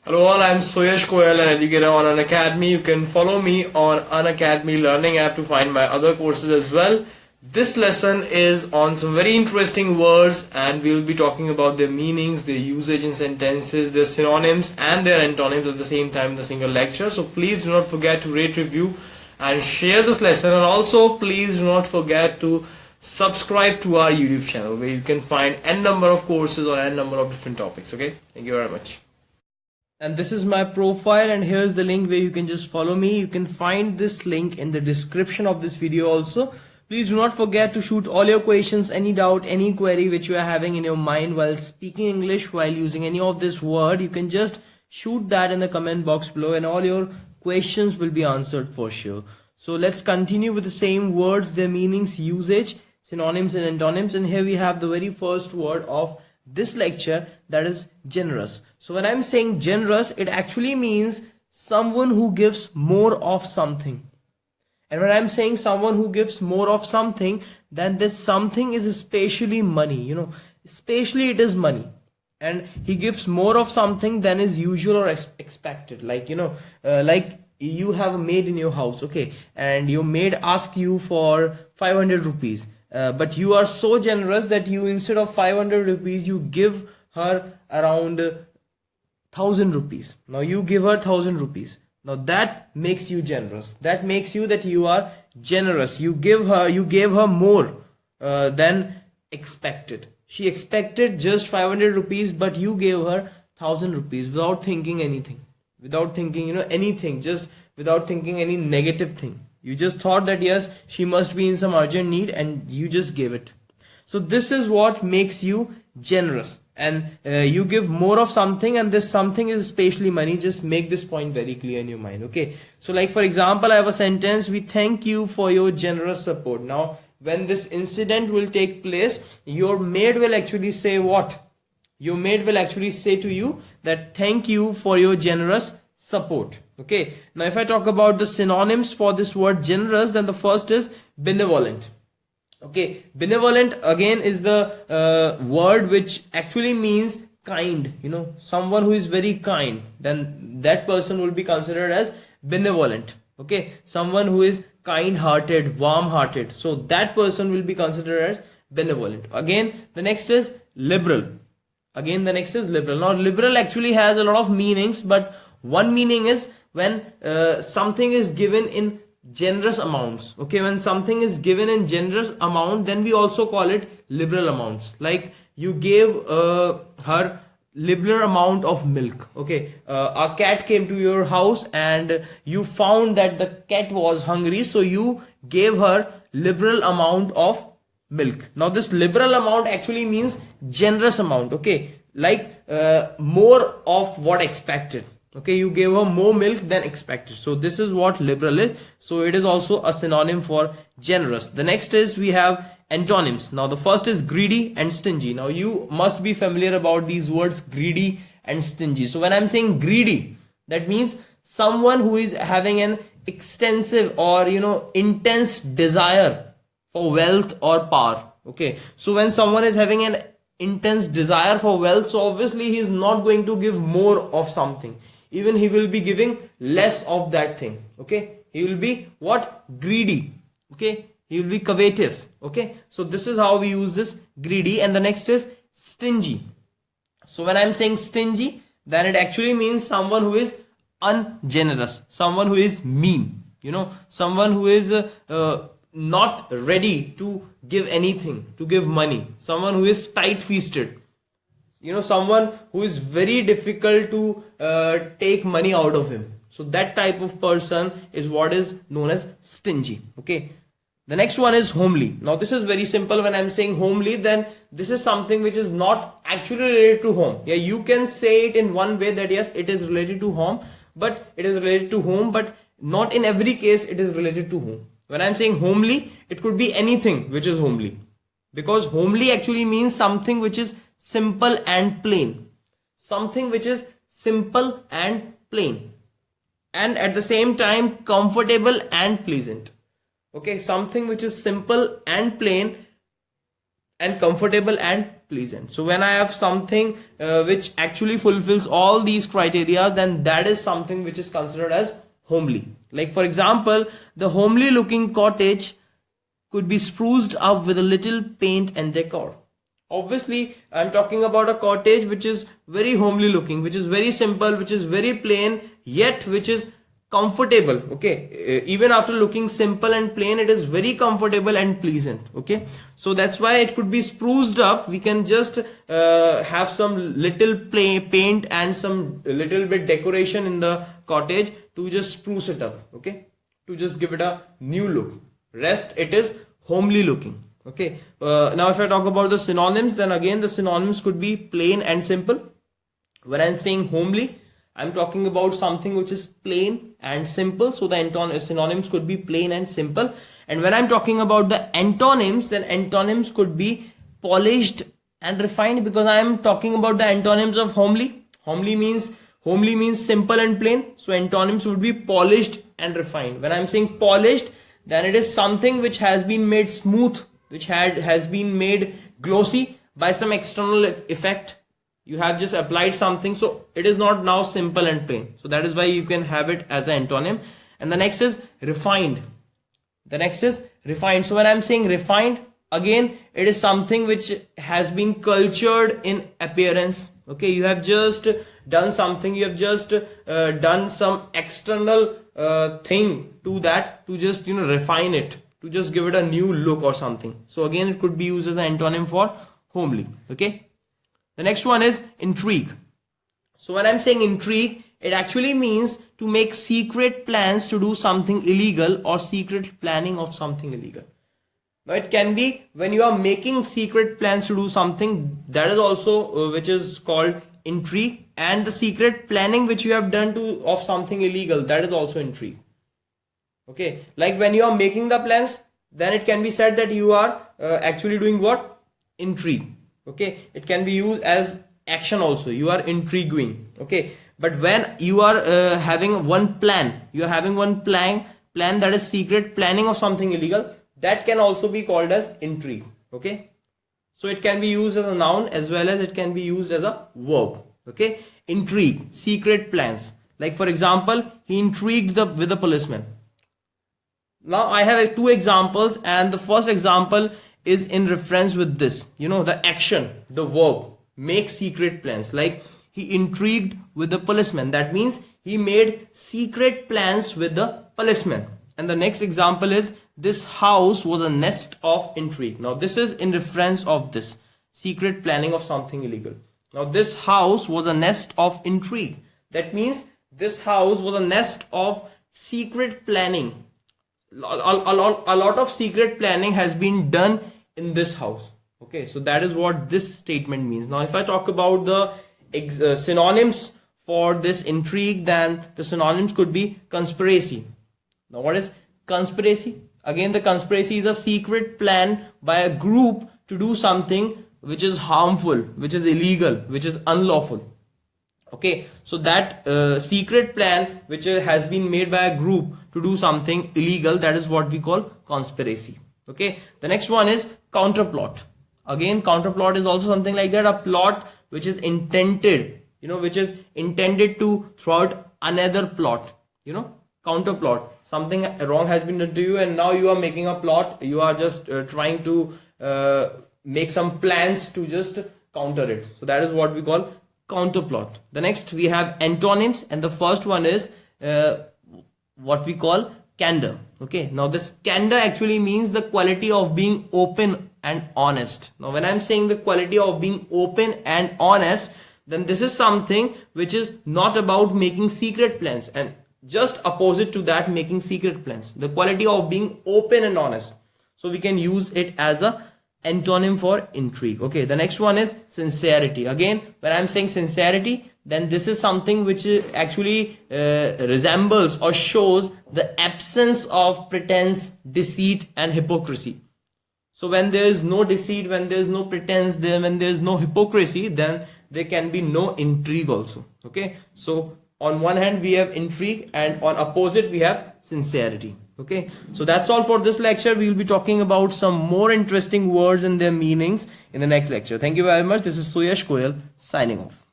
Hello all, I'm Suyash, an educator on Unacademy. You can follow me on Unacademy Learning app to find my other courses as well. This lesson is on some very interesting words and we'll be talking about their meanings, their usage in sentences, their synonyms and their antonyms at the same time in the single lecture. So please do not forget to rate, review and share this lesson, and also please do not forget to subscribe to our YouTube channel where you can find n number of courses on n number of different topics. Okay, thank you very much. And this is my profile, and here's the link where you can just follow me. You can find this link in the description of this video also. Please do not forget to shoot all your questions, any doubt, any query which you are having in your mind while speaking English, while using any of this word. You can just shoot that in the comment box below and all your questions will be answered for sure. So let's continue with the same words, their meanings, usage, synonyms and antonyms. And here we have the very first word of this lecture, that is generous. So when I'm saying generous, it actually means someone who gives more of something. And when I'm saying someone who gives more of something, then this something is especially money, especially it is money. And he gives more of something than is usual or expected. Like, like you have a maid in your house, okay, and your maid asks you for 500 rupees. But you are so generous that you, instead of 500 rupees, you give her around 1000 rupees. Now you give her 1000 rupees. Now that makes you generous. That makes you that you are generous. You gave her more than expected. She expected just 500 rupees, but you gave her 1000 rupees without thinking anything, without thinking anything, just without thinking any negative thing. You just thought that yes, she must be in some urgent need and you just gave it. So this is what makes you generous. And you give more of something, and this something is especially money. Just make this point very clear in your mind. Okay. So like for example, I have a sentence: we thank you for your generous support. Now when this incident will take place, your maid will actually say what? Your maid will actually say to you that thank you for your generous support. Okay. Now if I talk about the synonyms for this word generous, then the first is benevolent. Okay, benevolent again is the word which actually means kind. Someone who is very kind, then that person will be considered as benevolent. Okay, someone who is kind-hearted, warm-hearted, so that person will be considered as benevolent. Again, the next is liberal. Now liberal actually has a lot of meanings, but one meaning is when something is given in generous amounts. Okay, when something is given in generous amount, then we also call it liberal amounts. Like you gave her liberal amount of milk. Okay, a cat came to your house and you found that the cat was hungry, so you gave her liberal amount of milk. Now this liberal amount actually means generous amount. Okay, like more of what expected. Okay, you gave her more milk than expected. So this is what liberal is. So it is also a synonym for generous. The next is we have antonyms. Now the first is greedy and stingy. Now you must be familiar about these words, greedy and stingy. So when I'm saying greedy, that means someone who is having an extensive or intense desire for wealth or power. Okay, so when someone is having an intense desire for wealth, so obviously he is not going to give more of something. Even he will be giving less of that thing. Okay, he will be what? Greedy. Okay, he will be covetous. Okay, so this is how we use this greedy. And the next is stingy. So when I'm saying stingy, then it actually means someone who is ungenerous, someone who is mean, someone who is not ready to give anything, to give money, someone who is tight-fisted, someone who is very difficult to take money out of him. So that type of person is what is known as stingy. Okay, the next one is homely. Now this is very simple. When I'm saying homely, then this is something which is not actually related to home. Yeah, you can say it in one way that yes, it is related to home, but it is related to home, but not in every case it is related to home. When I'm saying homely, it could be anything which is homely, because homely actually means something which is simple and plain, something which is simple and plain, and at the same time comfortable and pleasant. Okay, something which is simple and plain and comfortable and pleasant. So when I have something which actually fulfills all these criteria, then that is something which is considered as homely. Like for example, the homely looking cottage could be spruced up with a little paint and decor. Obviously, I'm talking about a cottage which is very homely looking, which is very simple, which is very plain, yet which is comfortable. Okay, even after looking simple and plain, it is very comfortable and pleasant. Okay, so that's why it could be spruced up. We can just have some little paint and some little bit decoration in the cottage to just spruce it up. Okay, to just give it a new look. Rest, it is homely looking. Okay, now if I talk about the synonyms, then again the synonyms could be plain and simple. When I'm saying homely, I'm talking about something which is plain and simple. So the synonyms could be plain and simple. And when I'm talking about the antonyms, then antonyms could be polished and refined, because I'm talking about the antonyms of homely. Homely means simple and plain. So antonyms would be polished and refined. When I'm saying polished, then it is something which has been made smooth, which has been made glossy by some external effect. You have just applied something, so it is not now simple and plain. So that is why you can have it as an antonym. And the next is refined. The next is refined. So when I'm saying refined, again, it is something which has been cultured in appearance. Okay, you have just done something, you have just done some external thing to that, to just refine it, to just give it a new look or something. So again, it could be used as an antonym for homely. Okay. The next one is intrigue. So when I'm saying intrigue, it actually means to make secret plans to do something illegal, or secret planning of something illegal. Now it can be when you are making secret plans to do something, that is also which is called intrigue, and the secret planning which you have done of something illegal, that is also intrigue. Okay, like when you are making the plans, then it can be said that you are actually doing what? Intrigue. Okay, it can be used as action also. You are intriguing. Okay, but when you are having one plan, you are having one plan that is secret planning of something illegal, that can also be called as intrigue. Okay, so it can be used as a noun as well as it can be used as a verb. Okay, intrigue, secret plans. Like for example, he intrigued with the policeman. Now I have two examples, and the first example is in reference with this, the action, the verb, make secret plans. Like he intrigued with the policeman, that means he made secret plans with the policeman. And the next example is, this house was a nest of intrigue. Now this is in reference of this secret planning of something illegal. Now this house was a nest of intrigue. That means this house was a nest of secret planning. A lot of secret planning has been done in this house. Okay, so that is what this statement means. Now if I talk about the synonyms for this intrigue, then the synonyms could be conspiracy. Now what is conspiracy? Again, the conspiracy is a secret plan by a group to do something which is harmful, which is illegal, which is unlawful. Okay, so that secret plan which has been made by a group to do something illegal, that is what we call conspiracy. Okay, the next one is counterplot. Again, counterplot is also something like that, a plot which is intended, which is intended to throw out another plot. Counterplot, something wrong has been done to you, and now you are making a plot. You are just trying to make some plans to just counter it. So that is what we call counterplot. The next we have antonyms, and the first one is what we call candor. Okay, now this candor actually means the quality of being open and honest. Now when I'm saying the quality of being open and honest, then this is something which is not about making secret plans, and just opposite to that, making secret plans, the quality of being open and honest. So we can use it as a antonym for intrigue. Okay, the next one is sincerity. Again, when I'm saying sincerity, then this is something which actually resembles or shows the absence of pretense, deceit and hypocrisy. So when there is no deceit, when there is no pretense, when there is no hypocrisy, then there can be no intrigue also. Okay, so on one hand we have intrigue, and on opposite we have sincerity. Okay, so that's all for this lecture. We will be talking about some more interesting words and their meanings in the next lecture. Thank you very much. This is Suyash signing off.